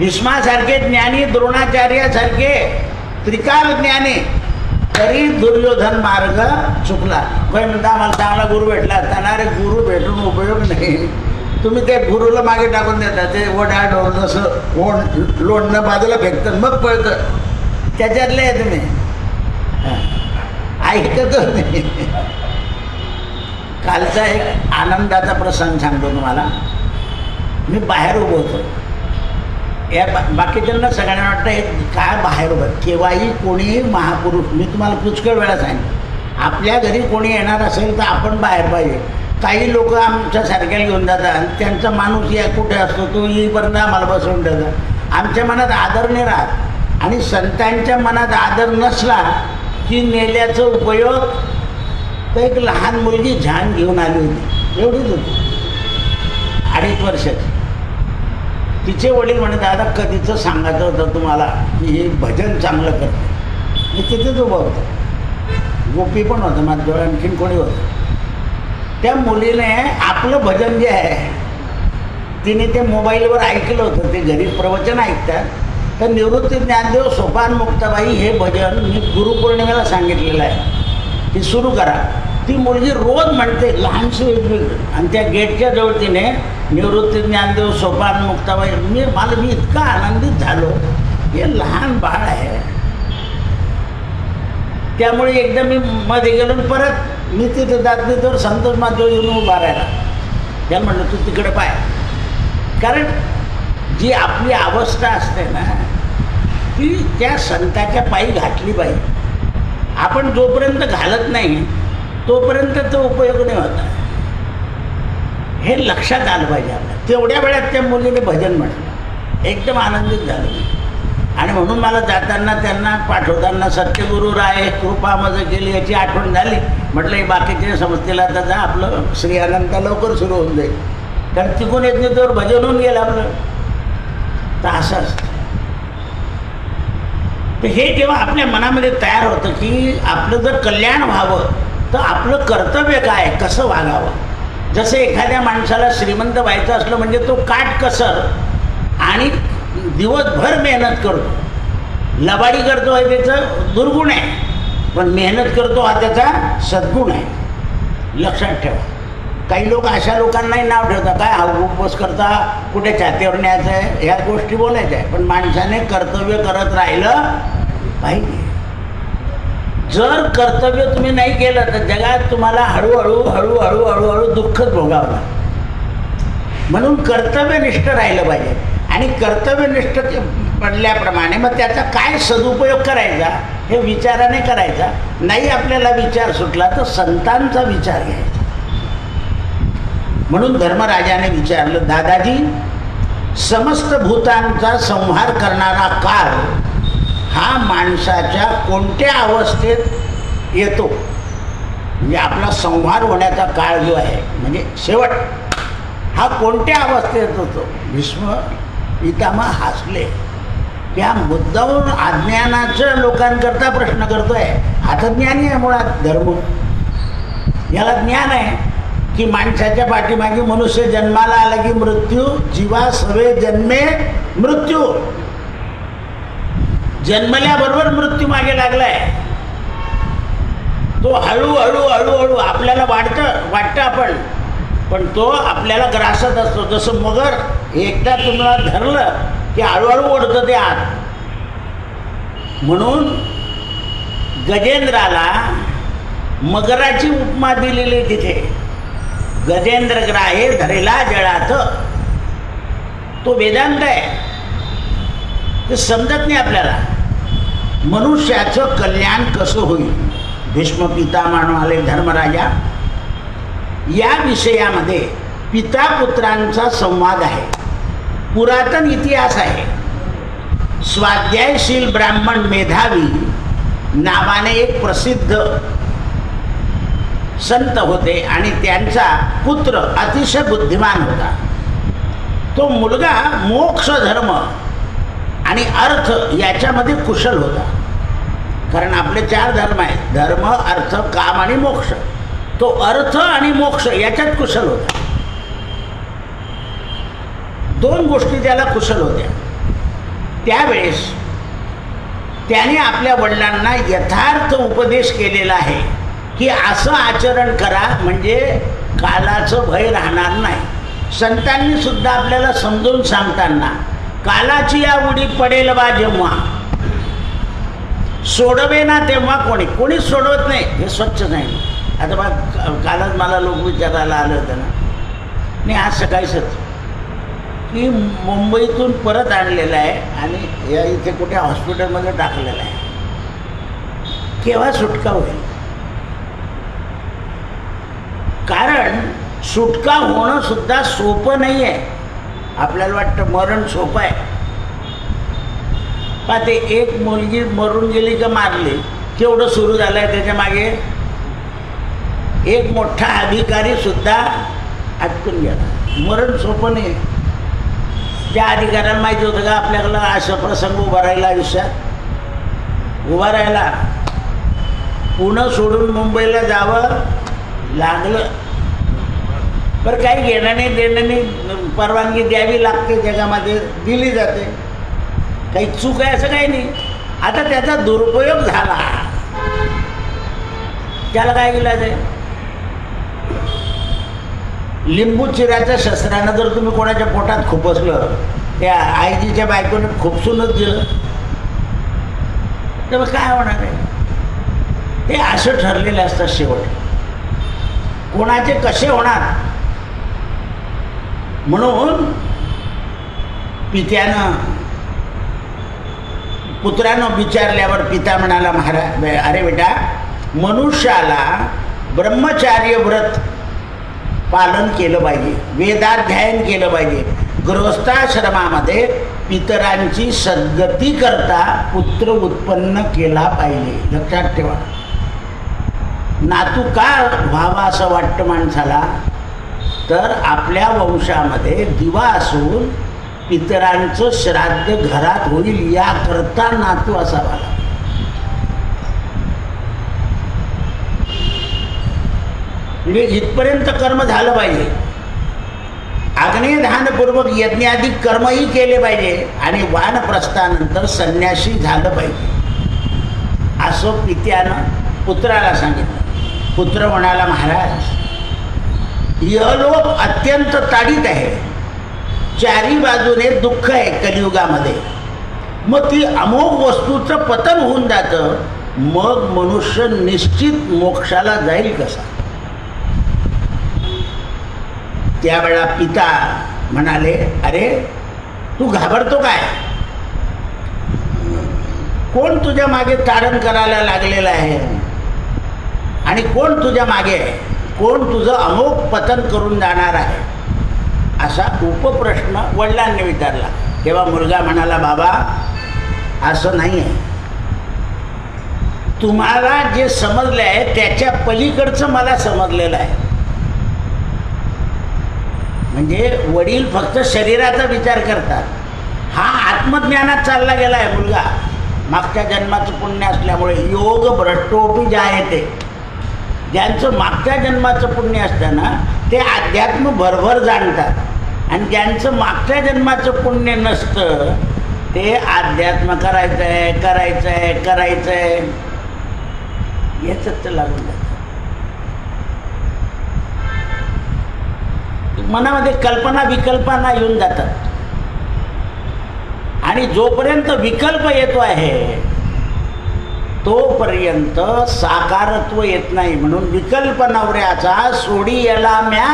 भीष्मासारखे ज्ञानी, द्रोणाचार्यासारखे त्रिकाल ज्ञानी, तरी दुर्योधन मार्ग चुकला. कोणी म्हणता आम्हाला चांगला गुरु भेटला असताना. अरे गुरु भेटून उपयोग नाही. तुम्ही ते गुरुला मागे टाकून देता. ते ओढाडोर जसं लोणनं बाजूला फेकतात मग पळतं. त्याच्यातले आहे तुम्ही, ऐकतच नाही. कालचा एक आनंदाचा प्रसंग सांगतो तुम्हाला. मी बाहेर उभं होतो. या बाकीच्यांना सगळ्यांना वाटतं हे काय बाहेर उभं. केव्हाही कोणीही महापुरुष, मी तुम्हाला पुष्कळ वेळा सांगितलं, आपल्या घरी कोणी येणार असेल तर आपण बाहेर पाहिजे. काही लोक आमच्यासारख्याला घेऊन जातात आणि त्यांचा माणूस या कुठे असतो तो येईपर्यंत आम्हाला बसवून ठेवतात. आमच्या मनात आदर नाही राहत. आणि संतांच्या मनात आदर नसला की नेल्याचा उपयोग. तर एक लहान मुलगी झान घेऊन आली होती, एवढीच होती, 2.5 वर्षाची. तिचे वडील म्हणे दादा कधीचं सांगायचं होतं तुम्हाला की हे भजन चांगलं करते. मी तिथेच उभं होतो. गोपी पण होतं माझ्याजवळ, आणखीन कोणी होतं. त्या मुलीने आपलं भजन जे आहे तिने ते मोबाईलवर ऐकलं होतं. ते घरी प्रवचन ऐकतात. तर निवृत्ती ज्ञानदेव सोपान मुक्ताबाई हे भजन मी गुरुपौर्णिमेला सांगितलेलं आहे की सुरू करा. ती मुलगी रोज म्हणते, लहानशी वेगवेगळी. आणि त्या गेटच्या जवळ तिने निवृत्ती ज्ञानदेव सोपान मुक्ताबाई. मी इतका आनंदित झालो. हे लहान बाळ आहे. त्यामुळे एकदा मी मध्ये गेलो. परत मी तिथे दादलीवर संतोष माधव येऊन उभा राहिला. त्याला म्हटलं तू तिकडे पाय. कारण जी आपली अवस्था असते ना ती त्या संताच्या पायी घातली पाहिजे. आपण जोपर्यंत घालत नाही तोपर्यंत तो उपयोग नाही होता. हे लक्षात आलं पाहिजे आपल्याला. तेवढ्या वेळात त्या मुलीने भजन म्हटलं. एकदम आनंदित झालो. आणि म्हणून मला जाताना त्यांना पाठवताना सत्यगुरु राय कृपा मज केली याची आठवण झाली. म्हटलं हे बाकीचे समजतील आता जा, आपलं श्री अनंता लवकर सुरू होऊन जाईल. कारण तिकून येत नाही तर भजन होऊन गेलं आपलं. तर असं असतं. तर हे जेव्हा आपल्या मनामध्ये तयार होतं की आपलं जर कल्याण व्हावं तर आपलं कर्तव्य काय, कसं वागावं. जसं एखाद्या माणसाला श्रीमंत व्हायचं असलं म्हणजे तो काटकसर आणि दिवसभर मेहनत करतो. लबाडी करतो आहे त्याचं दुर्गुण आहे, पण मेहनत करतो हा त्याचा सद्गुण आहे. लक्षात ठेवा. काही लोक अशा लोकांनाही नाव ठेवतात, काय हा उपवास करता, कुठे छातीवर न्यायचं आहे, ह्या गोष्टी बोलायच्या आहे. पण माणसाने कर्तव्य करत राहिलं पाहिजे. जर कर्तव्य तुम्ही नाही केलं तर जगात तुम्हाला हळूहळू हळूहळू हळूहळू दुःखच भोगावं लागतं. म्हणून कर्तव्यनिष्ठ राहिलं पाहिजे. आणि कर्तव्यनिष्ठ पडल्याप्रमाणे मग त्याचा काय सदुपयोग करायचा हे विचाराने करायचा. नाही आपल्याला विचार सुटला तर संतांचा विचार घ्यायचा. म्हणून धर्मराजाने विचारलं, दादाजी समस्त भूतांचा संहार करणारा काळ हा माणसाच्या कोणत्या अवस्थेत येतो. म्हणजे आपला संहार होण्याचा काळ जो आहे म्हणजे शेवट हा कोणत्या अवस्थेत होतो. भीष्म पितामह हसले. त्या मुद्दावून अज्ञानाचं लोकांकरता प्रश्न करतोय. आता ज्ञानी आहे मुळात धर्म. याला ज्ञान आहे की माणसाच्या पाठीमागे मनुष्य जन्माला आला की मृत्यू, जीवा सवे जन्मे मृत्यू. जन्मल्याबरोबर मृत्यू मागे लागलाय. तो हळूहळू हळूहळू आपल्याला वाटतं आपण, पण तो आपल्याला ग्रासत असतो. जसं मगर एकदा तुम्हाला धरलं की हळूहळू ओढतं ते आत. म्हणून गजेंद्राला मगराची उपमा दिलेली तिथे. गजेंद्र ग्राहे धरेला जळात. तो वेदांत आहे. ते समजत नाही आपल्याला. मनुष्याचं कल्याण कसं होईल. भीष्म पितामह आले धर्मराजा. या विषयामध्ये पिता पुत्रांचा संवाद आहे. पुरातन इतिहास आहे. स्वाध्यायशील ब्राह्मण मेधावी नावाने एक प्रसिद्ध संत होते आणि त्यांचा पुत्र अतिशय बुद्धिमान होता. तो मुलगा मोक्ष धर्म आणि अर्थ याच्यामध्ये कुशल होता. कारण आपले 4 धर्म आहेत, धर्म अर्थ काम आणि मोक्ष. तो अर्थ आणि मोक्ष याच्यात कुशल होता. 2 गोष्टी त्याला कुशल होत्या. त्यावेळेस त्याने आपल्या वडिलांना यथार्थ उपदेश केलेला आहे की असं आचरण करा म्हणजे कालाचं भय राहणार नाही. संतांनी सुद्धा आपल्याला समजून सांगताना कालाची या उडीत पडेल बा जेव्हा सोडवे ना तेव्हा कोणीच सोडवत नाही, हे स्वच्छ नाही. आता बा कालच मला लोक विचारायला आलं होतं ना, नाही आज सकाळीच की मुंबईतून परत आणलेलं आहे आणि या इथे कुठे हॉस्पिटलमध्ये टाकलेलं आहे, केव्हा सुटका होईल? कारण सुटका होणं सुद्धा सोपं नाही आहे. आपल्याला वाटतं मरण सोपं आहे, पण ते एक मुलगी मरून गेली का मारली केवढं सुरू झालं आहे त्याच्या मागे. एक मोठा अधिकारी सुद्धा अटकून गेला. मरण सोपं नाही. त्या अधिकाऱ्यांना माहिती होतं का आपल्याकडं असा प्रसंग उभा राहिला, आयुष्यात उभा राहिला, पुणे सोडून मुंबईला जावं लागलं. बरं काही घेणं नाही देणं नाही, परवानगी द्यावी लागते, जगामध्ये दिली जाते, काही चूक आहे असं काही नाही. आता त्याचा दुरुपयोग झाला, त्याला काय इलाज आहे? लिंबू चिराच्या शस्त्रानं जर तुम्ही कोणाच्या पोटात खुपसलं, त्या आईजीच्या बायकोनं खुपसूनच दिलं तर काय होणार आहे? ते असं ठरलेले असतात शेवट, कोणाचे कसे होणार. म्हणून पित्यानं पुत्रानं विचारल्यावर पिता म्हणाला, महाराज अरे बेटा, मनुष्याला ब्रह्मचार्य व्रत पालन केलं पाहिजे, वेदाध्ययन केलं पाहिजे, गृहस्थाश्रमामध्ये पितरांची सद्गती करता पुत्र उत्पन्न केला पाहिजे. लक्षात ठेवा. नातू का व्हावा असं वाटतं माणसाला, तर आपल्या वंशामध्ये दिवा असून पितरांचं श्राद्ध घरात होईल याकरता नातू असावा. म्हणजे इथपर्यंत कर्म झालं पाहिजे, आग्नेयधानपूर्वक यज्ञाधिक कर्मही केले पाहिजे आणि वानप्रस्थानंतर संन्यासी झालं पाहिजे असं पित्यानं पुत्राला सांगितलं. पुत्र म्हणाला, महाराज यलोक अत्यंत ताडीत आहे, चारी बाजूने दुःख आहे कलियुगामध्ये, मग ती अमोघ वस्तूचं पतन होऊन जातं, मग मनुष्य निश्चित मोक्षाला जाईल कसा? त्यावेळा पिता म्हणाले, अरे तू घाबरतो काय? कोण तुझ्या मागे तारण करायला लागलेलं आहे आणि कोण तुझ्या मागे आहे? कोण तुझं अमोघ पतन करून जाणार आहे? असा उपप्रश्न वडिलांनी विचारला. तेव्हा मुलगा म्हणाला, बाबा असं नाही आहे, तुम्हाला जे समजलं आहे त्याच्या पलीकडचं मला समजलेलं आहे. म्हणजे वडील फक्त शरीराचा विचार करतात, हा आत्मज्ञानात चालला गेला आहे मुलगा. मागच्या जन्माचं पुण्य असल्यामुळे योग भ्रष्टोपी जायते, ज्यांचं मागच्या जन्माचं पुण्य असतं ना ते अध्यात्म भरभर जाणतात, आणि ज्यांचं मागच्या जन्माचं पुण्य नसतं ते अध्यात्म करायचं आहे करायचं आहे करायचं आहे याच लागून जातं. मनामध्ये कल्पना विकल्पना येऊन जातात, आणि जोपर्यंत विकल्प येतो आहे तोपर्यंत साकारत्व येत नाही. म्हणून विकल्प नवऱ्याचा सोडी याला म्या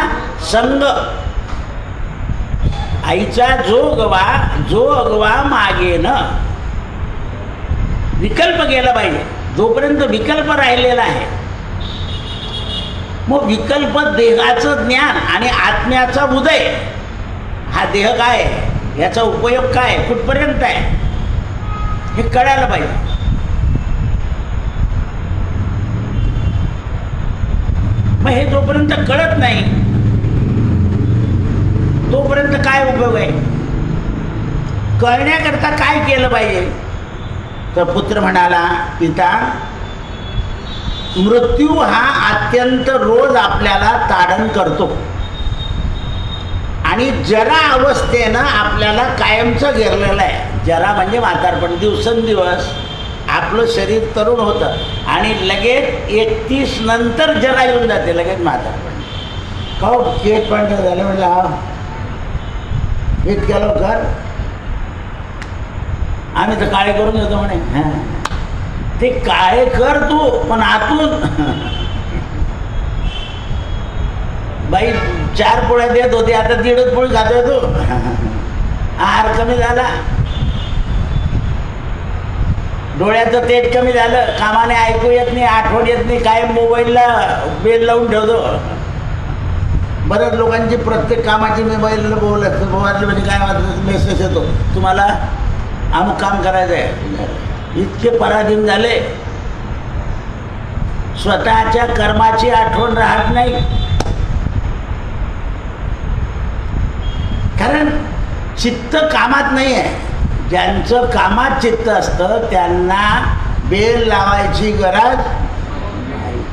संग, आईचा जो अगवा मागे न. विकल्प गेला पाहिजे, जोपर्यंत विकल्प राहिलेला आहे. मग विकल्प देहाचं ज्ञान आणि आत्म्याचा उदय, हा देह काय आहे, याचा उपयोग काय, कुठपर्यंत आहे, हे कळायला पाहिजे. मग हे जोपर्यंत कळत नाही तोपर्यंत काय उपयोग आहे? कळण्याकरता काय केलं पाहिजे? तर पुत्र म्हणाला, पिता मृत्यू हा अत्यंत रोज आपल्याला ताडण करतो आणि जरा अवस्थेनं आपल्याला कायमचं घेरलेलं आहे. जरा म्हणजे म्हातारपण. दिवसेंदिवस आपलं शरीर तरुण होतं आणि लगेच 31 नंतर जरा येऊन जाते, लगेच म्हातारपण. का केस पण झालं म्हटलं, हा इतक्या लवकर आम्ही तर काळे करून घेतो म्हणे. हां, ते काळे कर तू, पण आतून बाई 4 पोळ्या देत होती, आता 1.5 पोळी खातोय तू. आहार कमी झाला, डोळ्याचं तेज कमी झालं, कामाने ऐकू येत नाही, आठवण येत नाही, काय मोबाईलला बेल लावून ठेवतो. बऱ्याच लोकांची प्रत्येक कामाची मोबाईलला बोलत म्हणजे काय वाटतं, मेसेज येतो तुम्हाला अमुक काम करायचं आहे. इतके पराधीन झाले, स्वतःच्या कर्माची आठवण राहत नाही. कारण चित्त कामात नाही आहे. ज्यांचं कामात चित्त असतं त्यांना बेल लावायची गरज नाही.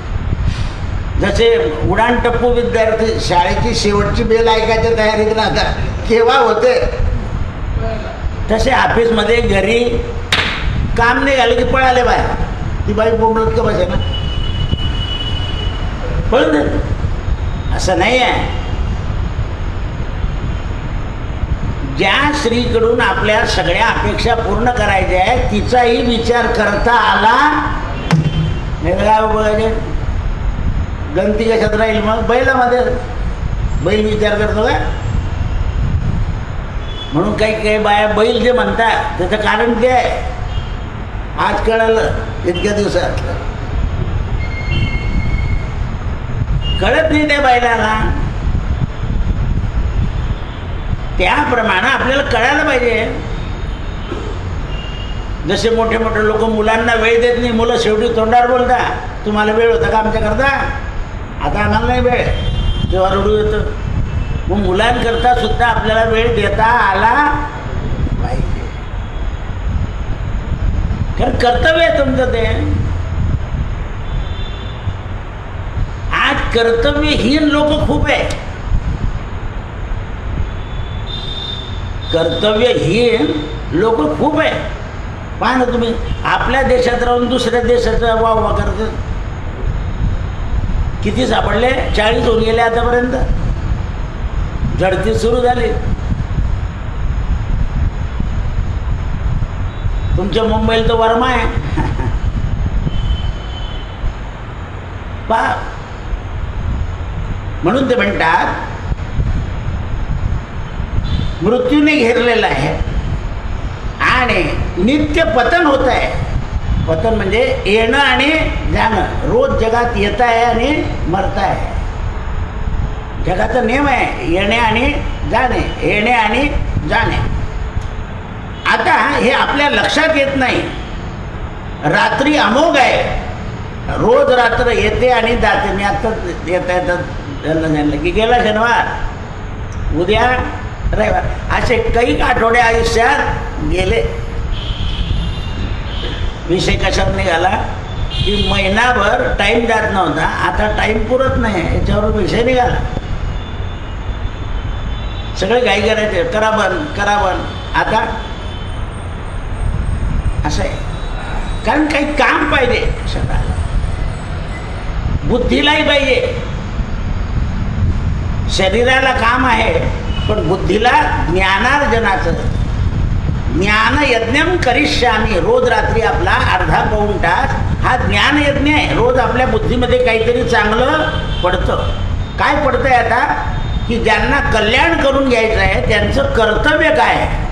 जसे उडाण टप्पू विद्यार्थी शाळेची शेवटची बेल ऐकायच्या तयारीत राहतात, केव्हा होते, तसे ऑफिसमध्ये घरी काम नाही झालं की पळाले बाहेर. ती बाई बोंबलत का बसे ना, पळून दे. असं नाही आहे. ज्या स्त्रीकडून आपल्या सगळ्या अपेक्षा पूर्ण करायच्या आहेत तिचाही विचार करता आला नाही तर काय बघायचे, गणती कशात राहील. मग बैलामध्ये बैल विचार करतो का? म्हणून काही काही बाया बैल जे म्हणतात त्याचं कारण ते आहे, आज कळलं इतक्या दिवसात. कळत नाही त्या बैलाला. त्याप्रमाणे आपल्याला कळायला पाहिजे. जसे मोठे मोठे लोक मुलांना वेळ देत नाही, मुलं शेवटी तोंडावर बोलतात, तुम्हाला वेळ होता का आमच्याकरता, आता आम्हाला नाही वेळ, तेव्हा रडू येतं. मग मुलांकरता सुद्धा आपल्याला वेळ देता आला पाहिजे. कारण कर्तव्य आहे तुमचं ते. आज कर्तव्यहीन लोक खूप आहे. कर्तव्यहीन लोक खूप आहे. पहा ना तुम्ही, आपल्या देशात राहून दुसऱ्या देशाचा वाह करतात. किती सापडले? 40 होऊन गेले आतापर्यंत. झडती सुरू झाली. तुमच्या मुंबईला तर वर्मा आहे. पहा, म्हणून ते म्हणतात मृत्यूने घेरलेला आहे आणि नित्य पतन होत आहे. पतन म्हणजे येणं आणि जाणं. रोज जगात येत आहे आणि मरत आहे. जगाचा नियम आहे येणे आणि जाणे, येणे आणि जाणे. आता हे आपल्या लक्षात येत नाही. रात्री अमोघ आहे, रोज रात्र येते आणि जाते. मी आत्ताच येता त्यांना की गेला शनिवार, उद्या रविवार, असे काही आठवडे आयुष्यात गेले. विषय कशात निघाला की महिनाभर टाईम जात नव्हता, आता टाईम पुरत नाही, याच्यावर विषय निघाला. सगळे घाई करायचे, करा बंद करा बंद. आता असं आहे, कारण काही काम पाहिजे शरीराला, बुद्धीलाही पाहिजे. शरीराला काम आहे पण बुद्धीला ज्ञानार्जनाचं. ज्ञानयज्ञम करिष्यामी, रोज रात्री आपला अर्धा पाऊण तास हा ज्ञानयज्ञ आहे. रोज आपल्या बुद्धीमध्ये काहीतरी चांगलं पडतं. काय पडतंय आता की ज्यांना कल्याण करून घ्यायचं आहे त्यांचं कर्तव्य काय आहे.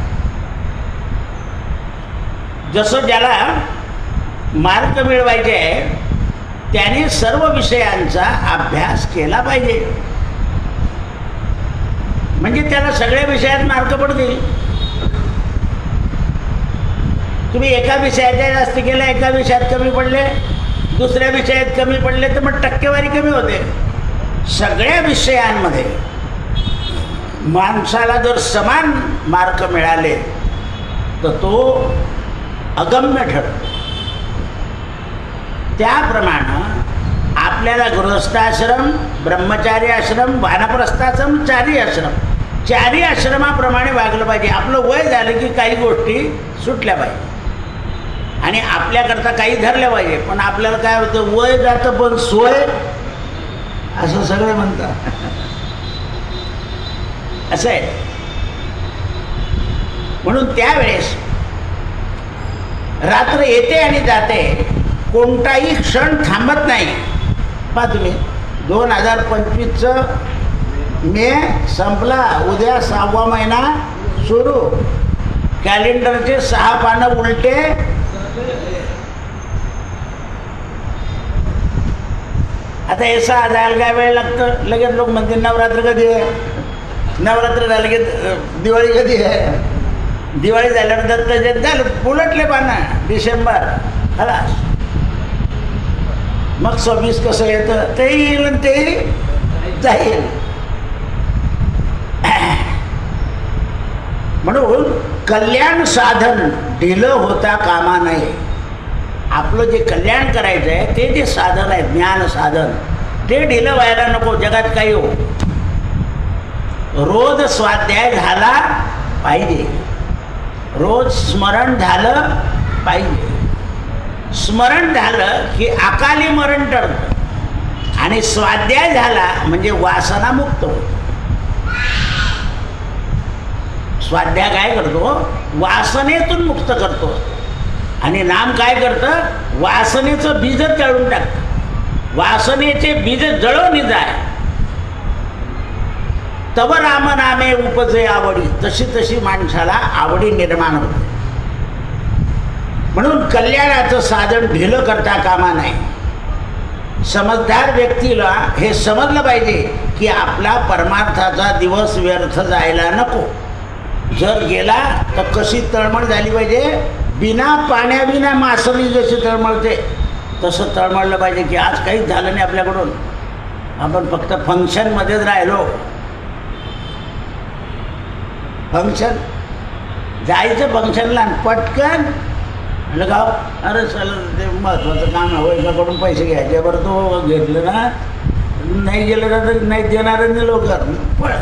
जसं ज्याला मार्क मिळवायचे आहे त्याने सर्व विषयांचा अभ्यास केला पाहिजे, म्हणजे त्याला सगळ्या विषयात मार्क पडतील. तुम्ही एका विषयाच्या जास्त केल्या, एका विषयात कमी पडले, दुसऱ्या विषयात कमी पडले तर मग टक्केवारी कमी होते. सगळ्या विषयांमध्ये माणसाला जर समान मार्क मिळाले तर तो अगम्य ठरतो. त्याप्रमाणे आपल्याला गृहस्थाश्रम, ब्रह्मचारी आश्रम, वानप्रस्थाश्रम, चारी आश्रम चारी आश्रमाप्रमाणे वागलं पाहिजे. आपलं वय झालं की काही गोष्टी सुटल्या पाहिजे आणि आपल्याकरता काही धरल्या पाहिजे. पण आपल्याला काय होतं, वय जातं पण सोय, असं सगळे म्हणतात. असं आहे. म्हणून त्यावेळेस रात्र येते आणि जाते, कोणताही क्षण थांबत नाही. पहा तुम्ही, 2025चं मे संपला, उद्या 6वा महिना सुरू, कॅलेंडरचे 6 पानं उलटे. आता हे 6 जायला काय वेळ लागतं? लगेच लोक म्हणते नवरात्र कधी आहे, नवरात्र झालं की दिवाळी कधी आहे, दिवाळी झाल्यानंतर त्याच्यात झालं उलटले पानं डिसेंबर, खलास. मग 26 कसं येतं, ते येईल आणि ते जाईल. म्हणून कल्याण साधन ढिलं होता कामा नये. आपलं जे कल्याण करायचं आहे ते जे साधन आहे, ज्ञान साधन, ते ढिलं व्हायला नको. जगात काही हो, रोज स्वाध्याय झाला पाहिजे, रोज स्मरण झालं पाहिजे. स्मरण झालं की अकाली मरण टळतं आणि स्वाध्याय झाला म्हणजे वासनामुक्त होतो. स्वाध्याय काय करतो, वासनेतून मुक्त करतो. आणि नाम काय करतं, वासनेचं बीज जळून टाकतं. वासनेचे बीज जळवून जाय, तव राम नामे उपजे आवडी. तशी तशी माणसाला आवडी निर्माण होते. म्हणून कल्याणाचं साधन ढिलं करता कामा नये. समजदार व्यक्तीला हे समजलं पाहिजे की आपला परमार्थाचा दिवस व्यर्थ जायला नको. जर गेला तर कशी तळमळ झाली पाहिजे, बिना पाण्याविना मासळी जशी तळमळते तसं तळमळलं पाहिजे की आज काहीच झालं नाही आपल्याकडून, आपण फक्त फंक्शनमध्येच राहिलो. फंक्शन जायचं फंक्शनला, पटकन लगाव, अरे चल ते महत्त्वाचं काम आहे, एकाकडून पैसे घ्यायचे, बरं तो घेतलं ना, नाही गेलं तर नाही देणार नाही लवकर. पण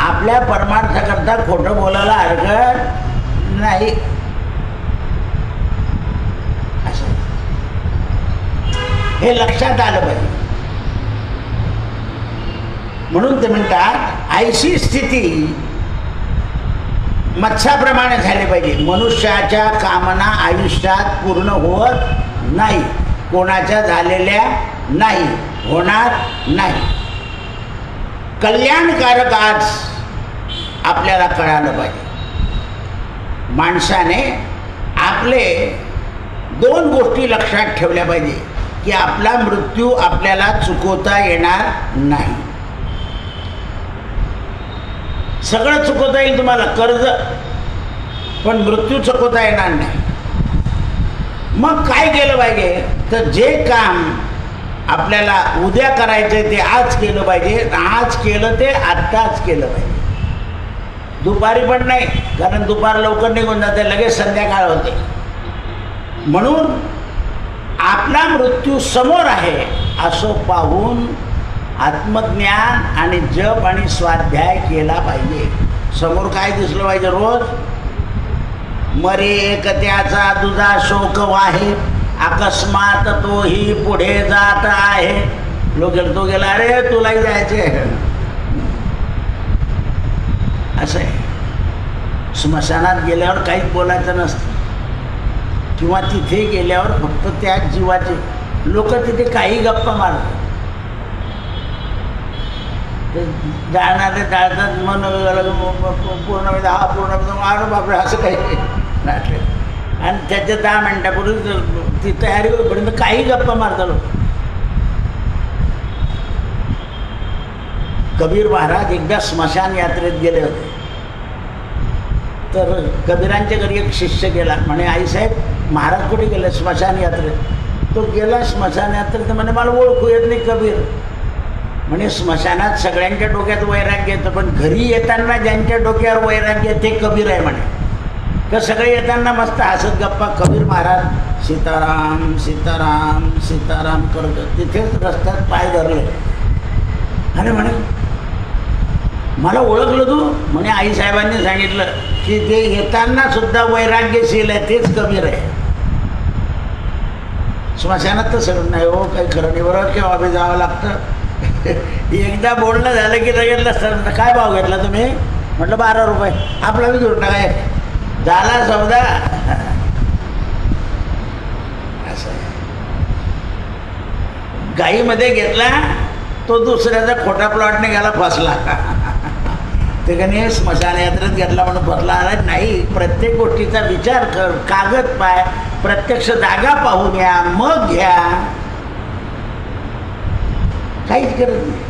आपल्या परमार्थाकरता खोटं बोलायला हरकत नाही. असं हे लक्षात आलं पाहिजे. म्हणून ते म्हणतात ऐशी स्थिती मत्स्याप्रमाणे झाले पाहिजे. मनुष्याच्या कामना आयुष्यात पूर्ण होत नाही, कोणाच्या झालेल्या नाही, होणार नाही. कल्याणकारक आज आपल्याला कळालं पाहिजे. माणसाने आपले 2 गोष्टी लक्षात ठेवल्या पाहिजे की आपला मृत्यू आपल्याला चुकवता येणार नाही. सगळं चुकवता येईल तुम्हाला, कर्ज, पण मृत्यू चुकवता येणार नाही. मग काय केलं पाहिजे, तर जे काम आपल्याला उद्या करायचं ते आज केलं पाहिजे. आज केलं ते आत्ताच केलं पाहिजे, दुपारी पण नाही, कारण दुपार लवकर निघून जाते, लगेच संध्याकाळ होते. म्हणून आपला मृत्यू समोर आहे असं पाहून आत्मज्ञान आणि जप आणि स्वाध्याय केला पाहिजे. समोर काय दिसलं पाहिजे, रोज मरे एकत्याचा तुझा शोक वाहे, अकस्मात तोही पुढे जात आहे. लोक तो गेला, अरे तुलाही जायचे. असं आहे. स्मशानात गेल्यावर काहीच बोलायचं नसतं, किंवा तिथे गेल्यावर फक्त त्या जीवाचे लोक तिथे काही गप्पा मारतात. जाळणारे जाळतात, मन पूर्ण हा पूर्ण मारू बापरे असं काही नाटले. आणि त्याच्या 10 मिनिटापूर्वी ती तयारी होईपर्यंत काही गप्पा मारतात लोक. कबीर महाराज एकदा स्मशान यात्रेत गेले होते. तर कबीरांच्या घरी एक शिष्य गेला, म्हणे आईसाहेब महाराज कुठे गेले, स्मशान यात्रेत. तो गेला स्मशान यात्रेत, तर म्हणे मला ओळखू येत नाही कबीर. म्हणे स्मशानात सगळ्यांच्या डोक्यात वैराग्य येतं, पण घरी येताना ज्यांच्या डोक्यावर वैराग्य ते कबीर आहे म्हणे. तर सगळे येताना मस्त हसत गप्पा, कबीर महाराज सीताराम सीताराम सीताराम करत तिथेच रस्त्यात पाय धरले. आणि म्हणे मला ओळखलं तू? म्हणे आईसाहेबांनी सांगितलं की ते येताना सुद्धा वैराग्यशील आहे, तेच कबीर आहे. स्मशानात तर सगळं नाही हो, काही खरं नाही. बरोबर केव्हा बी जावं लागतं. एकदा बोलणं झालं की लगेच काय भाव घेतला तुम्ही? म्हटलं 12 रुपये. आपला बी घेऊन टाकाय, झाला सौदा. असं गाईमध्ये घेतला तो दुसऱ्याचा खोटा प्लॉटने गेला, फसला. ते का नाही स्मशान यात्रेत घेतला म्हणून फसला. अरे नाही, प्रत्येक गोष्टीचा विचार कर, कागद पाय, प्रत्यक्ष जागा पाहून घ्या, मग घ्या. काहीच करत नाही.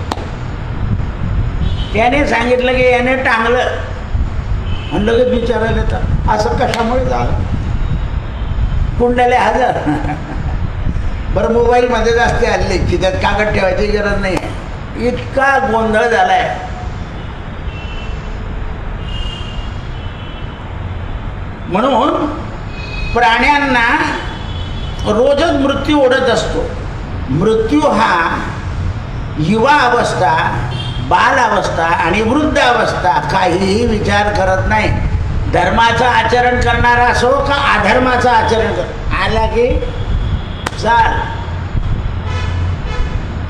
त्याने सांगितलं की याने टांगलं आणि लगेच विचारायला येतात असं कशामुळे झालं. कुंडल्या हजर. बरं मोबाईलमध्ये जास्त हल्ली की त्यात कागद ठेवायची गरज नाही. इतका गोंधळ झालाय. म्हणून प्राण्यांना रोजच मृत्यू ओढत असतो. मृत्यू हा युवा अवस्था, बाल अवस्था आणि वृद्ध अवस्था काहीही विचार करत नाही. धर्माचं आचरण करणारा असो का अधर्माचं आचरण कर, आला की चाल,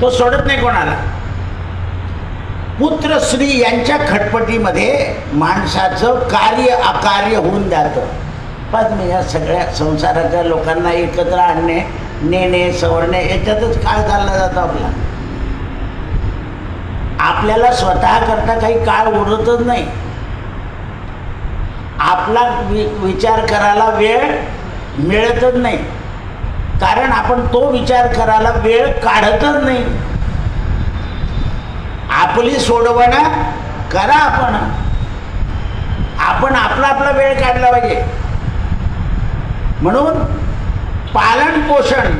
तो सोडत नाही कोणाला. पुत्र स्त्री यांच्या खटपटीमध्ये माणसाचं कार्य अकार्य होऊन जातं. पण मी या सगळ्या संसाराच्या लोकांना एकत्र आणणे, नेणे, सवरणे याच्यातच काळ चालला जातो आपला. आपल्याला स्वतः करता काही काळ उरतच नाही. आपला विचार करायला वेळ मिळतच नाही, कारण आपण तो विचार करायला वेळ काढतच नाही. आपली सोडवणं करा आपण आपला वेळ काढला पाहिजे. म्हणून पालन पोषण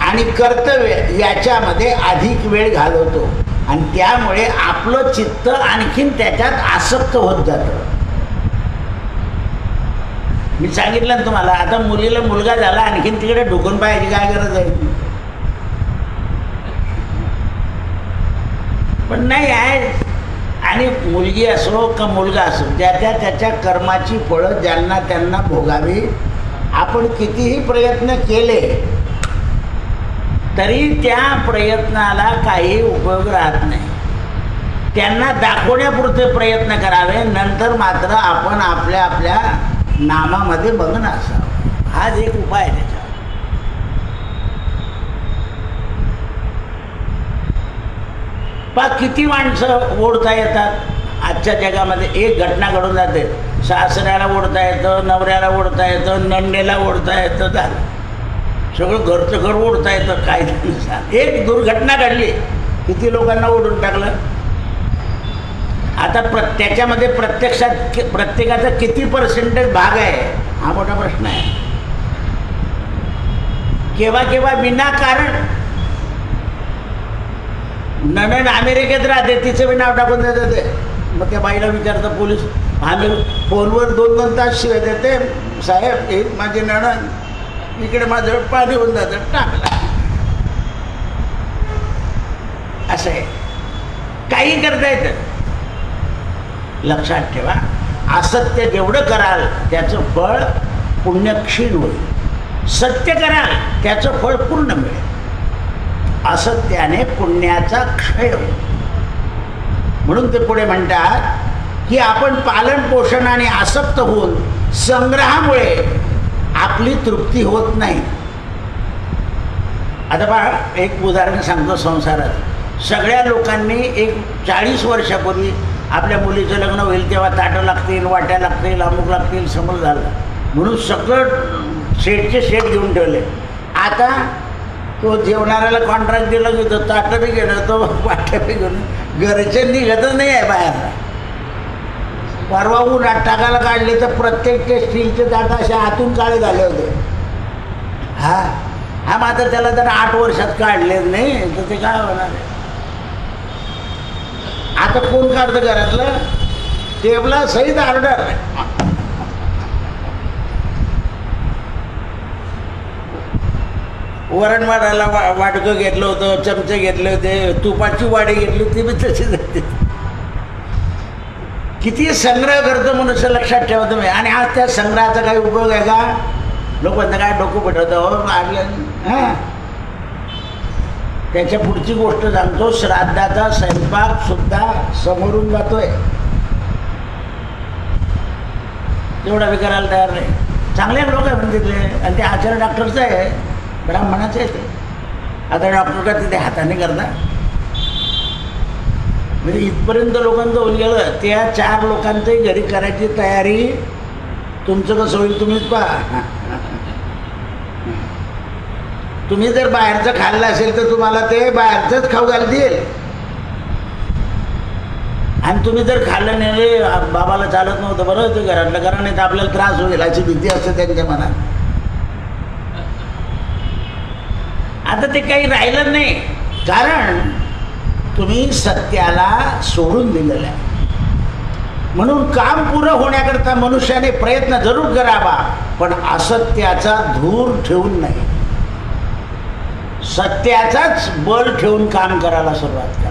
आणि कर्तव्य याच्यामध्ये अधिक वेळ घालवतो आणि त्यामुळे आपलं चित्त आणखीन त्याच्यात आसक्त होत जातं. मी सांगितलं ना तुम्हाला, आता मुलीला मुलगा झाला, आणखीन तिकडे ढुकून पाहायची काय गरज आहे? पण नाही आहे. आणि मुलगी असो का मुलगा असो, त्याच्या कर्माची फळं ज्यांना त्यांना भोगावी. आपण कितीही प्रयत्न केले तरी त्या प्रयत्नाला काही उपयोग राहत नाही. त्यांना दाखवण्यापुरते प्रयत्न करावे, नंतर मात्र आपण आपल्या आपल्या नामामध्ये मग्न असावं. हाच एक उपाय आहे त्याचा. पा किती माणसं ओढता येतात आजच्या जगामध्ये. एक घटना घडून जाते, सासऱ्याला ओढता येतं, नवऱ्याला ओढता येतं, नंदेला ओढता येतं, झालं सगळं घरचं घर ओढता येतं. काय एक दुर्घटना घडली, किती लोकांना ओढून टाकलं. आता त्याच्यामध्ये प्रत्यक्षात प्रत्येकाचा किती पर्सेंटेज भाग आहे हा मोठा प्रश्न आहे. केव्हा केव्हा विनाकारण नणंद अमेरिकेत राहते, तिचं बी नाव टाकून देतात ते. मग त्या बाईला विचारतं पोलीस, आम्ही फोनवर 2-2 तास शिवाय देते, साहेब हे माझे नणंद इकडे माझं पाणी होऊन जातं, टाकला. असं आहे, काही करता येतं. लक्षात ठेवा, असत्य जेवढं कराल त्याचं फळ पुण्यक्षीण होईल. सत्य कराल त्याचं फळ पूर्ण मिळेल. असत्याने पुण्याचा क्षय होईल. म्हणून ते पुढे म्हणतात की आपण पालन पोषण आणि आसक्त होऊन संग्रहामुळे आपली तृप्ती होत नाही. आता पहा, एक उदाहरण सांगतो. संसारात सगळ्या लोकांनी एक 40 वर्षापूर्वी आपल्या मुलीचं लग्न होईल तेव्हा ताटं लागतील, वाट्या लागतील, अमुक लागतील, समज झालं म्हणून सगळं शेडचे शेड घेऊन ठेवले. आता तो जेवणाऱ्याला कॉन्ट्रॅक्ट दिला की तो ताटं बी घेणं, तो वाट्या बी घेऊन, घरचे निघतच नाही आहे बाहेर. परवा उन्हात टाकायला काढले तर प्रत्येक ते स्टीलचे ताटं असे आतून काळे झाले होते. हा मात्र त्याला जर 8 वर्षात काढलेच नाही तर ते काय होणार आहे? आता कोण काढतं घरातलं? टेबला सहित ऑर्डर. वरण वाढायला वाटकं घेतलं होतं, चमचे घेतले होते, तुपाची वाडी घेतली होती, मी तशीच होती. किती संग्रह करतो मनुष्य लक्षात ठेवा तुम्ही. आणि आज त्या संग्रहाचा काही उपयोग आहे का? लोक म्हणतात काय डोकं पेटवतं हां. त्याच्या पुढची गोष्ट सांगतो, श्राद्धाचा स्वयंपाक सुद्धा समोरून जातोय, तेवढा बी करायला तयार नाही. चांगले लोक आहे म्हणजे तिथले, आणि ते आचार्य डॉक्टरचं आहे, ब्राह्मणाचं आहे ते. आता डॉक्टर का तिथे हाताने करता, म्हणजे इथपर्यंत लोकांचं होऊन गेलं. त्या 4 लोकांचंही घरी करायची तयारी. तुमचं कसं होईल तुम्हीच पहा. तुम्ही जर बाहेरचं खाल्लं असेल तर तुम्हाला ते बाहेरचंच खाऊ घालतील, आणि तुम्ही जर खाल्लं नाही, बाबाला चालत नव्हतं बरं ते घरातलं करा, नाही तर आपल्याला त्रास होईल अशी भीती असते त्यांच्या मनात. आता ते काही राहिलं नाही, कारण तुम्ही सत्याला सोडून दिलेलं आहे. म्हणून काम पुरं होण्याकरता मनुष्याने प्रयत्न जरूर करावा, पण असत्याचा धूर ठेवून नाही, सत्याचाच बळ ठेवून काम करायला सुरुवात करा.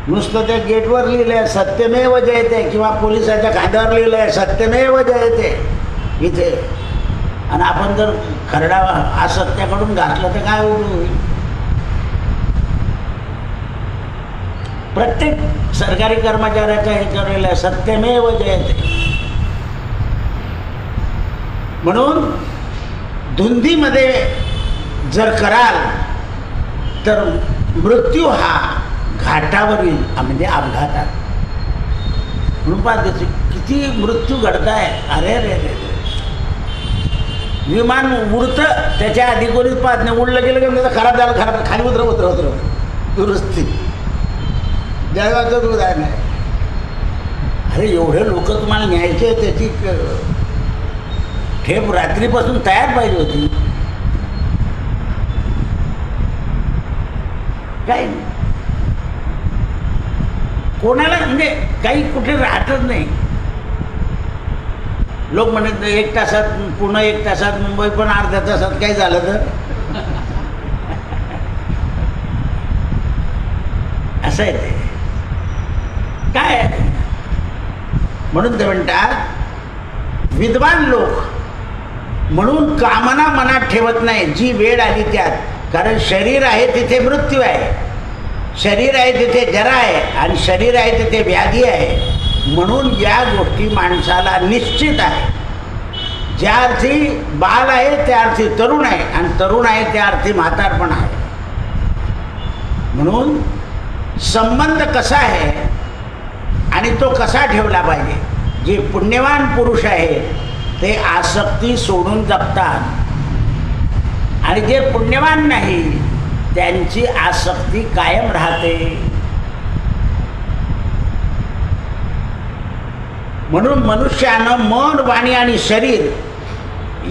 नुसतं त्या गेटवर लिहिलं आहे सत्यमेव जयते, किंवा पोलिसाच्या खांद्यावर लिहिलं आहे सत्यमेव जयते इथे, आणि आपण जर खरडा असत्याकडून घातलं तर काय होईल? प्रत्येक सरकारी कर्मचाऱ्याचं हे केलेलं आहे सत्यमेव जयते. म्हणून धुंदीमध्ये जर कराल तर मृत्यू हा घाटावरील म्हणजे अपघातात. म्हणून पाहते किती मृत्यू घडताय. अरे रे रे, विमान उडतं त्याच्या आधी कोणीच पाहत नाही, उडलं गेलं की त्याचं खराब झालं, खराब खाली उतरव दुरुस्ती देवाचं उदाहरण आहे. अरे एवढे लोक तुम्हाला न्यायचे, त्याची ठेप रात्रीपासून तयार पाहिजे होती. काय कोणाला म्हणजे काही कुठे राहतच नाही. लोक म्हणत 1 तासात पुणे, 1 तासात मुंबई, पण अर्ध्या तासात काय झालं तर असं आहे ते काय. म्हणून ते म्हणतात विद्वान लोक म्हणून कामना मनात ठेवत नाही जी वेळ आली त्यात. कारण शरीर आहे तिथे मृत्यू आहे, शरीर आहे तिथे जरा आहे, आणि शरीर आहे तिथे व्याधी आहे. म्हणून या गोष्टी माणसाला निश्चित आहे. ज्या अर्थी बाल आहे त्या अर्थी तरुण आहे, आणि तरुण आहे त्या अर्थी म्हातारपण आहे. म्हणून संबंध कसा आहे आणि तो कसा ठेवला पाहिजे. जे पुण्यवान पुरुष आहे ते आसक्ती सोडून जगतात, आणि जे पुण्यवान नाही त्यांची आसक्ती कायम राहते. म्हणून मनुष्यानं मन, वाणी आणि शरीर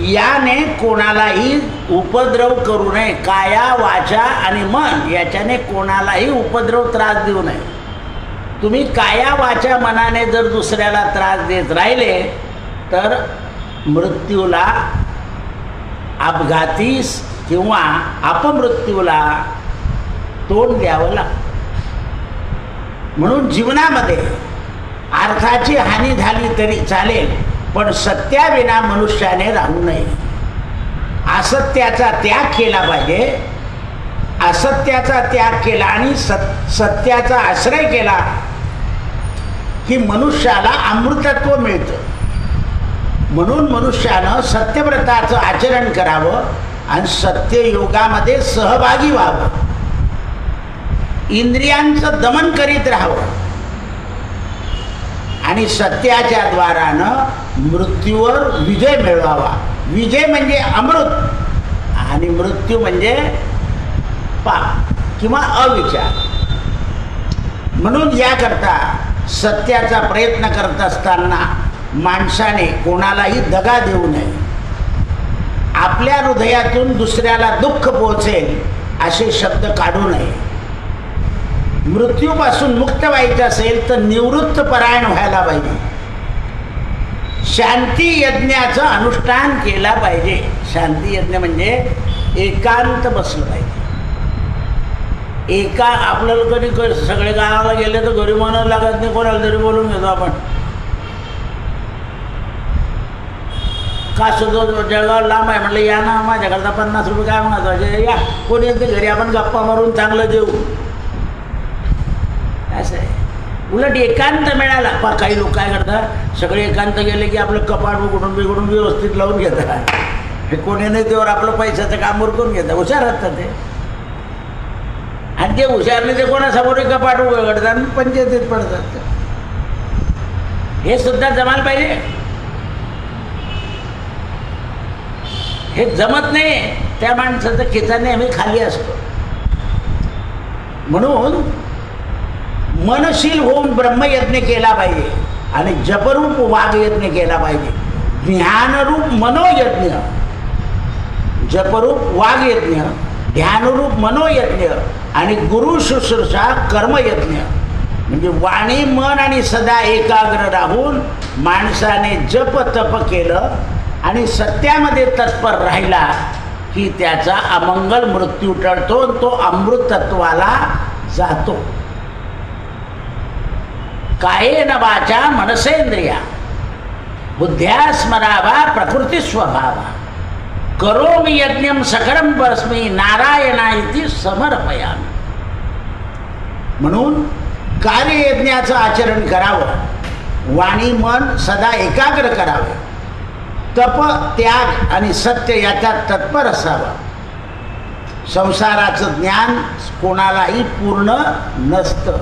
याने कोणालाही उपद्रव करू नये. काया, वाचा आणि मन याच्याने कोणालाही उपद्रव, त्रास देऊ नये. तुम्ही काया, वाचा, मनाने जर दुसऱ्याला त्रास देत राहिले तर मृत्यूला, अपघातीस किंवा अपमृत्यूला तोंड द्यावं लागतं. म्हणून जीवनामध्ये अर्थाची हानी झाली तरी चालेल, पण सत्याविना मनुष्याने राहू नये. असत्याचा त्याग केला पाहिजे. असत्याचा त्याग केला आणि सत्याचा आश्रय केला की मनुष्याला अमृतत्व मिळतं. म्हणून मनुष्यानं सत्यव्रताचं आचरण करावं आणि सत्ययोगामध्ये सहभागी व्हावं. इंद्रियांचं दमन करीत राहावं आणि सत्याच्या द्वारानं मृत्यूवर विजय मिळवावा. विजय म्हणजे अमृत आणि मृत्यू म्हणजे पाप किंवा अविचार. म्हणून याकरता सत्याचा प्रयत्न करत असताना माणसाने कोणालाही दगा देऊ नये. आपल्या हृदयातून दुसऱ्याला दुःख पोहोचेल असे शब्द काढू नये. मृत्यूपासून मुक्त व्हायचं असेल तर निवृत्तपरायण व्हायला पाहिजे. शांती यज्ञाचं अनुष्ठान केला पाहिजे. शांती यज्ञ म्हणजे एकांत बसलं पाहिजे. एका आपल्याला कधी सगळे गावाला गेले तर घरी म्हणावं लागत नाही, कोणाला तरी बोलून घेतो आपण. का सुद्धा जळगाव लांब आहे म्हटलं या ना, माझ्याकडचा 50 रुपये काय म्हणायचं, या कोणी येते घरी, आपण गप्पा मारून चांगलं देऊ. असं आहे. उलट एकांत मिळाला. पण काही लोक काय करतात, सगळे एकांत गेले की आपलं कपाट उघडून व्यवस्थित लावून घेतात. हे कोणी नाही तेव्हा आपलं पैशाचं काम उरकून घेतात. हुशार असतात ते. आणि ते हुशार नाही ते कोणासमोर कपाट उघडतात आणि पंचायतीत पडतात. हे सुद्धा जमायला पाहिजे. हे जमत नाही. त्या माणसाचं खिचा नेहमी खाली असतो. म्हणून मनशील होऊन ब्रह्मयज्ञ केला पाहिजे आणि जपरूप वाघयज्ञ केला पाहिजे. ज्ञानरूप मनोयज्ञ, जपरूप वाघयज्ञ, ध्यानरूप मनोयज्ञ आणि गुरु शुश्रूषा कर्मयज्ञ. म्हणजे वाणी मन आणि सदा एकाग्र राहून माणसाने जप तप केलं आणि सत्यामध्ये तत्पर राहिला की त्याचा अमंगल मृत्यू टळतो, तो अमृतत्वाला जातो. कायेन वाचा मनसेंद्रिया बुद्ध्या स्मरावा प्रकृती स्वभावा करोमि यज्ञम सकरम परस्मै नारायणा इति समर्पयामि. म्हणून कार्ययज्ञाचं आचरण करावं, वाणी मन सदा एकाग्र करावे, तप त्याग आणि सत्य याच्यात तत्पर असावं. संसाराचं ज्ञान कोणालाही पूर्ण नसतं.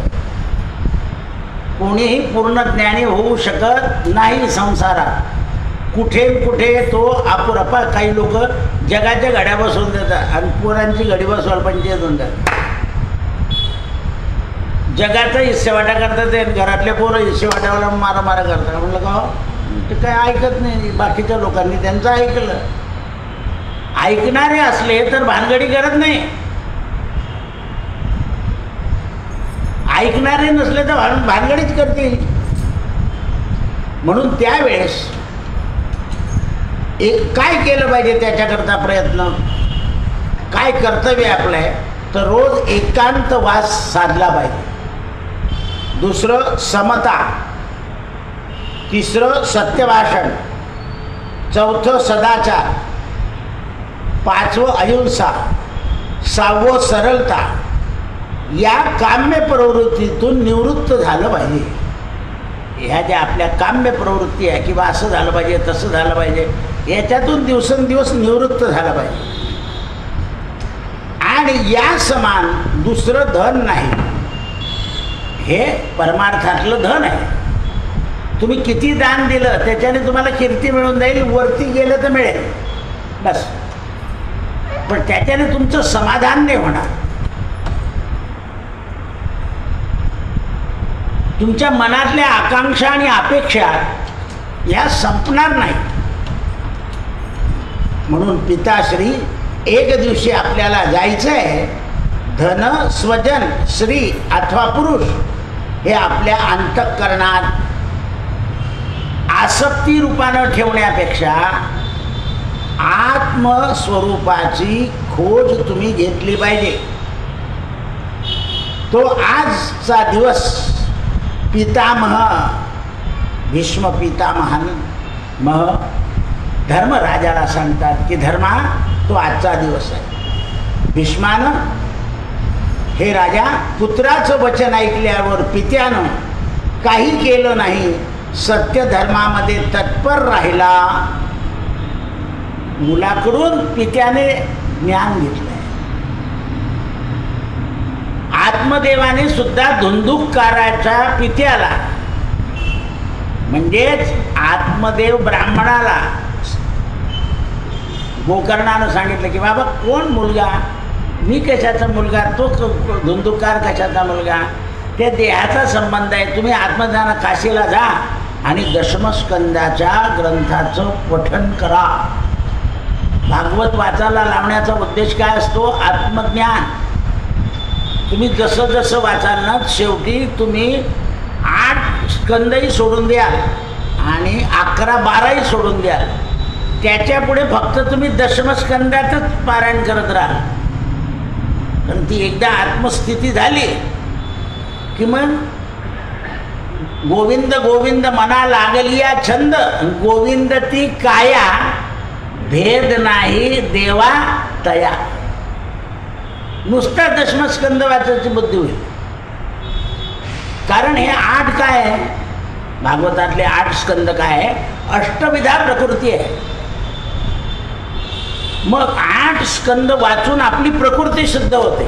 कोणीही पूर्ण ज्ञानी होऊ शकत नाही संसारात. कुठे कुठे तो अपुरपा. काही लोक जगाच्या घड्या बसवून देतात आणि पोरांची घडी बसवायला पंचायत होऊन जातात. जगाचा हिस्सेवाटा करतात ते, घरातले पोरं हिस्सेवाट्याला मारामारा करतात. म्हटलं का ते काय ऐकत नाही. बाकीच्या लोकांनी त्यांचं ऐकलं. ऐकणारे असले तर भानगडी करत नाही. ऐकणारे नसले तर भानगडीच करतील. म्हणून त्यावेळेस एक काय केलं पाहिजे त्याच्याकरता प्रयत्न, काय कर्तव्य आपलं आहे, तर रोज एकांतवास साधला पाहिजे. दुसरं समता, तिसरं सत्यभाषण, चौथं सदाचार, पाचवं अहिंसा, सहावं सरलता. या काम्य प्रवृत्तीतून निवृत्त झालं पाहिजे. ह्या ज्या आपल्या काम्य प्रवृत्ती आहे किंवा असं झालं पाहिजे तसं झालं पाहिजे, याच्यातून दिवसेंदिवस निवृत्त झालं पाहिजे. आणि या समान दुसरं धन नाही. हे परमार्थातलं धन आहे. तुम्ही किती दान दिलं त्याच्याने तुम्हाला कीर्ती मिळून जाईल, वरती गेलं तर मिळेल बस. पण त्याच्याने तुमचं समाधान नाही होणार. तुमच्या मनातल्या आकांक्षा आणि अपेक्षा या संपणार नाही. म्हणून पिताश्री एक दिवशी आपल्याला जायचं आहे. धन स्वजन श्री अथवा पुरुष हे आपल्या अंतःकरणात आसक्ती रूपानं ठेवण्यापेक्षा आत्मस्वरूपाची खोज तुम्ही घेतली पाहिजे. तो आजचा दिवस पितामह भीष्म पितामह धर्मराजाला सांगतात की धर्मा तो आजचा दिवस आहे. भीष्मानं हे राजा पुत्राचं वचन ऐकल्यावर पित्यानं काही केलं नाही, सत्य धर्मामध्ये तत्पर राहिला. मुलाकडून पित्याने ज्ञान घेतलंय. आत्मदेवाने सुद्धा धुंदुककाराच्या पित्याला म्हणजेच आत्मदेव ब्राह्मणाला गोकर्णानं सांगितलं की बाबा कोण मुलगा, मी कशाचा मुलगा, तो धुंदुककार कशाचा मुलगा, त्या देहाचा संबंध आहे. तुम्ही आत्मज्ञान काशीला जा आणि दशमस्कंदाच्या ग्रंथाचं पठन करा. भागवत वाचायला लावण्याचा उद्देश काय असतो? आत्मज्ञान. तुम्ही जसं जसं वाचाल ना शेवटी तुम्ही 8 स्कंदही सोडून द्याल आणि 11-12ही सोडून द्याल. त्याच्या पुढे फक्त तुम्ही दशमस्कंदातच पारायण करत राहा. कारण ती एकदा आत्मस्थिती झाली की मग गोविंद गोविंद मना लागलिया छंद, गोविंद ती काया भेद नाही देवा तया. नुसता दशमस्कंद वाचायची बुद्धी होईल. कारण हे 8 काय आहे, भागवतातले 8 स्कंद काय आहे, अष्टविधा प्रकृती आहे. मग 8 स्कंद वाचून आपली प्रकृती शुद्ध होते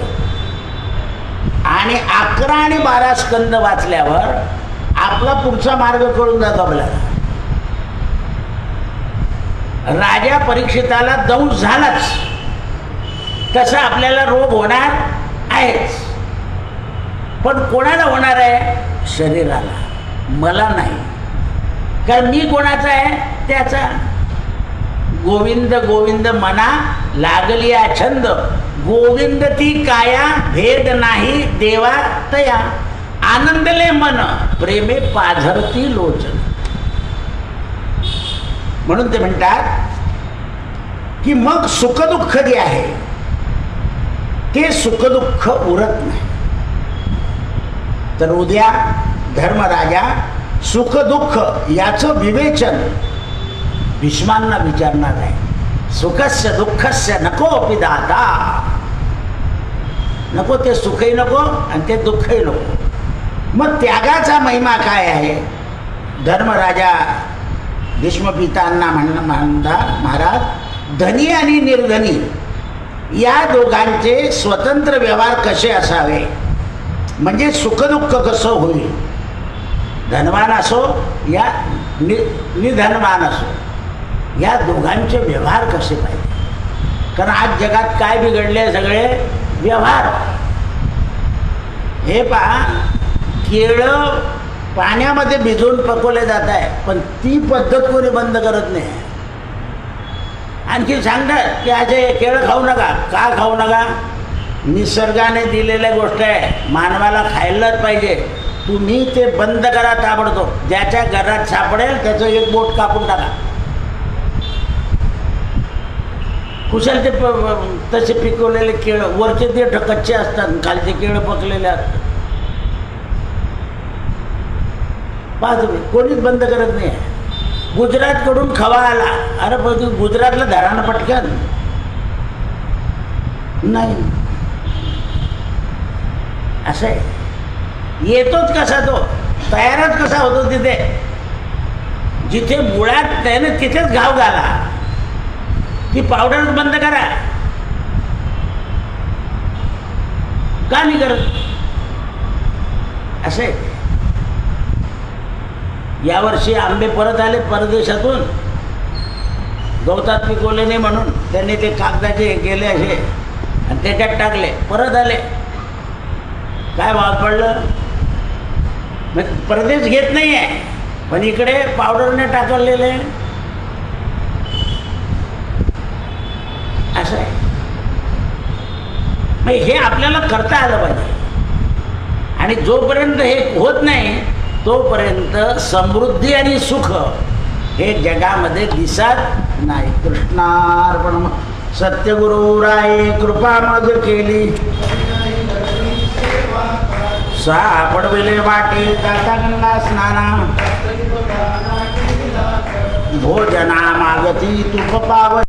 आणि 11 आणि 12 स्कंद वाचल्यावर आपला पुढचा मार्ग कळून जातो आपल्याला. राजा परीक्षिताला दंश झालाच, तसा आपल्याला रोग होणार आहेच. पण कोणाला होणार आहे? शरीराला, मला नाही. कारण मी कोणाचा आहे? त्याचा. गोविंद गोविंद मना लागलिया छंद, गोविंद ती काया भेद नाही देवा तया. आनंदले मन प्रेमे पाझरती लोचन. म्हणून ते म्हणतात की मग सुखदुःख जे आहे ते सुखदुःख उरत नाही. तर उद्या धर्मराजा सुखदुःख याचं विवेचन भीष्मांना विचारणार आहे. सुखस्य दुःखस्य नको अपि दाता. नको ते सुखही नको आणि ते दुःखही नको. मग त्यागाचा महिमा काय आहे? धर्मराजा भीष्म पितांना म्हणतात, महाराज धनी आणि निर्धनी या दोघांचे स्वतंत्र व्यवहार कसे असावे, म्हणजे सुखदुःख कसं होईल. धनवान असो या निधनवान असो, या दोघांचे व्यवहार कसे पाहिजे. कारण आज जगात काय बिघडले? सगळे व्यवहार. हे पहा, केळं पाण्यामध्ये भिजवून पकवले जात आहे, पण ती पद्धत कोणी बंद करत नाही. आणखी सांगतात की आज केळं खाऊ नका. का खाऊ नका? निसर्गाने दिलेल्या गोष्ट आहे, मानवाला खायलाच पाहिजे. तुम्ही ते बंद करा ताबडतोब. ज्याच्या घरात सापडेल त्याचं एक बोट कापून टाका. कुशल ते तसे पिकवलेले केळं, वरचे ते कच्चे असतात, खालचे केळं पकलेले असतात. पहा तुम्ही, कोणीच बंद करत नाही. गुजरातकडून खवा आला, अरे पण गुजरातला धरानं पटकन नाही. असं आहे. येतोच कसा तो, तयारच कसा होतो तिथे. जिथे मुळात त्याने तिथेच घाव घाला. ती पावडरच बंद करा. का नाही करत? असे यावर्षी आंबे परत आले परदेशातून, गवतात पिकवले नाही म्हणून त्यांनी ते कागदाचे गेले असे आणि त्याच्यात टाकले, परत आले. काय भाव पडलं? मग परदेश घेत नाही आहे, पण इकडे पावडरने टाकलेले. असं आहे. मग हे आपल्याला करता आलं पाहिजे. आणि जोपर्यंत हे होत नाही तोपर्यंत समृद्धी आणि सुख हे जगामध्ये दिसत नाही. कृष्णार्पण. सत्यगुरु राये कृपा मग केली, सापडविले वाटे जाता गंगा स्नाना. भोजना मागती तुप पाव